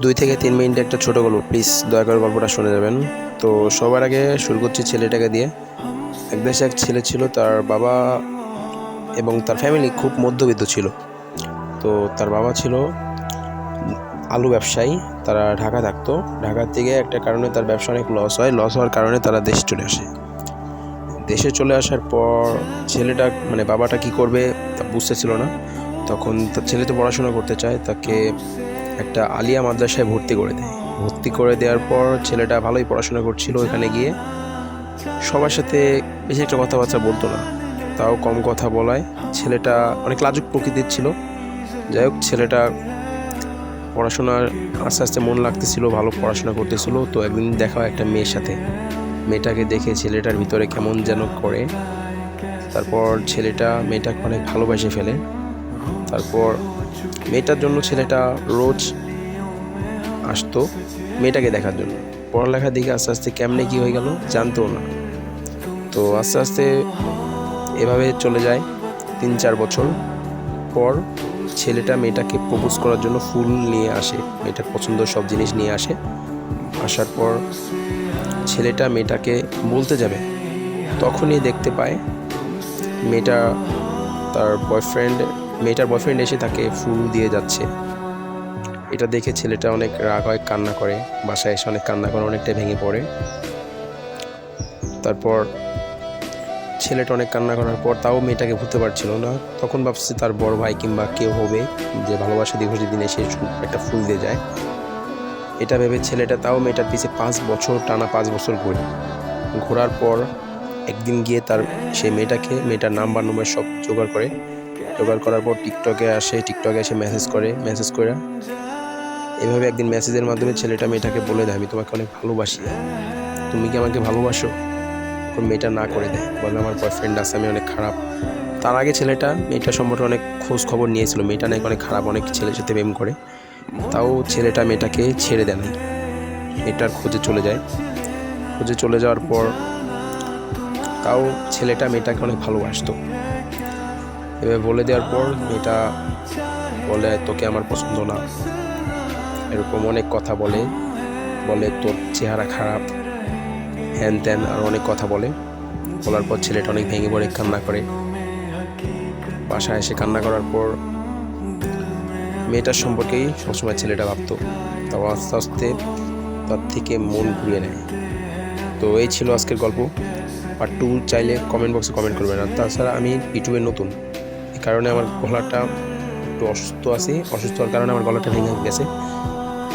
2 থেকে 3 মিনিটের একটা ছোট গল্প, প্লিজ দয়া করে গল্পটা শুনে যাবেন। তো সবার আগে শুরু করছি ছেলেটাকে দিয়ে। এক দেশে এক ছেলে ছিল, তার বাবা এবং তার ফ্যামিলি খুব মধ্যবিত্ত ছিল। তো তার বাবা ছিল আলু ব্যবসায়ী, তারা ঢাকা থাকতো। ঢাকা থেকে একটা কারণে তার ব্যবসা অনেক লস হয়, লস হওয়ার কারণে তারা দেশে চলে আসে। দেশে চলে আসার পর ছেলেটা বাবাটা কি করবে তা বুঝতেছিল না। তখন তার ছেলে তো পড়াশোনা করতে চায়, তাকে একটা আলিয়া মাদ্রাসায় ভর্তি করে দেয়। ভর্তি করে দেওয়ার পর ছেলেটা ভালোই পড়াশোনা করছিল। ওখানে গিয়ে সবার সাথে বেশি একটা কথাবার্তা বলতো না, তাও কম কথা বলায় ছেলেটা অনেক লাজুক প্রকৃতির ছিল। যাই হোক, ছেলেটা পড়াশোনার আস্তে আস্তে মন লাগতেছিল, ভালো পড়াশোনা করতেছিল। তো একদিন দেখা হয় একটা মেয়ের সাথে। মেয়েটাকে দেখে ছেলেটার ভিতরে কেমন যেন করে। তারপর ছেলেটা মেয়েটাকে অনেক ভালোবাসে ফেলে। তারপর মেয়েটার জন্য ছেলেটা রোজ আসতো মেয়েটাকে দেখার জন্য। পড়ালেখার দিকে আস্তে আস্তে কেমনে কি হয়ে গেল জানতো না। তো আস্তে আস্তে এভাবে চলে যায় 3-4 বছর পর। ছেলেটা মেয়েটাকে প্রপোজ করার জন্য ফুল নিয়ে আসে, মেয়েটার পছন্দের সব জিনিস নিয়ে আসে। আসার পর ছেলেটা মেয়েটাকে বলতে যাবে, তখনই দেখতে পায় মেয়েটা মেয়েটার বয়ফ্রেন্ড এসে তাকে ফুল দিয়ে যাচ্ছে। এটা দেখে ছেলেটা অনেক রাগ হয়, কান্না করে। বাসায় এসে অনেক কান্না করে, অনেকটা ভেঙে পড়ে। তারপর ছেলেটা অনেক কান্না করার পর তাও মেয়েটাকে ভুলতে পারছিল না। তখন ভাবছে তার বড় ভাই কিংবা কেউ হবে যে ভালোবাসা দিবসের দিনে সে একটা ফুল দিয়ে যায়। এটা ভেবে ছেলেটা তাও মেয়েটার পিছে 5 বছর টানা 5 বছর ঘোরার পর একদিন গিয়ে মেয়েটার নাম্বার সব জোগাড় করার পর টিকটকে এসে মেসেজ করে এভাবে একদিন মেসেজের মাধ্যমে ছেলেটা মেয়েটাকে বলে দেয়, আমি তোমাকে অনেক ভালোবাসি, তুমি কি আমাকে ভালোবাসো? মেয়েটা না করে দেয়, বলে আমার বয়ফ্রেন্ড আছে, আমি অনেক খারাপ। তার আগে ছেলেটা মেয়েটার সম্পর্কে অনেক খোঁজ খবর নিয়েছিল, মেয়েটা নাকি অনেক খারাপ, অনেক ছেলের সাথে প্রেম করে। তাও ছেলেটা মেয়েটাকে ছেড়ে দেয় না, মেয়েটার খোঁজে চলে যাওয়ার পর তাও ছেলেটা মেয়েটাকে অনেক ভালোবাসতো। এভাবে বলে দেওয়ার পর মেয়েটা বলে, তোকে আমার পছন্দ না, এরকম অনেক কথা বলে তোর চেহারা খারাপ, হ্যান ত্যান আর অনেক কথা বলার পর ছেলেটা অনেক ভেঙে পড়ে কান্না করে। বাসায় এসে কান্না করার পর মেয়েটার সম্পর্কেই সবসময় ছেলেটা ভাবতো। তাও আস্তে আস্তে তার থেকে মন ঘুরিয়ে নেয়। তো এই ছিল আজকের গল্প। পার্ট 2 চাইলে কমেন্ট বক্সে কমেন্ট করবেন। আর তাছাড়া আমি ইউটিউবে নতুন, এই কারণে আমার গলাটা একটু অসুস্থ হওয়ার কারণে আমার গলাটা ভেঙে গেছে।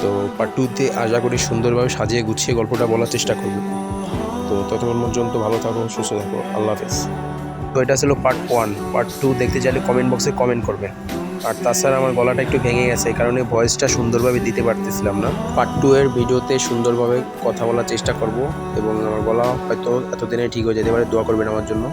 তো পার্ট 2তে আশা করি সুন্দরভাবে সাজিয়ে গুছিয়ে গল্পটা বলার চেষ্টা করব। তো ততক্ষণ পর্যন্ত ভালো থাকো, সুস্থ থাকো, আল্লাহ হাফেজ। তো এটা ছিল পার্ট 1। পার্ট 2 দেখতে চাইলে কমেন্ট বক্সে কমেন্ট করবেন। আর তাছাড়া আমার গলাটা একটু ভেঙে গেছে, এই কারণে ভয়েসটা সুন্দরভাবে দিতে পারতেছিলাম না। পার্ট 2 এর ভিডিওতে সুন্দরভাবে কথা বলার চেষ্টা করব এবং আমার গলা হয়তো এতদিনে ঠিক হয়ে যেতে পারে। দোয়া করবেন আমার জন্য।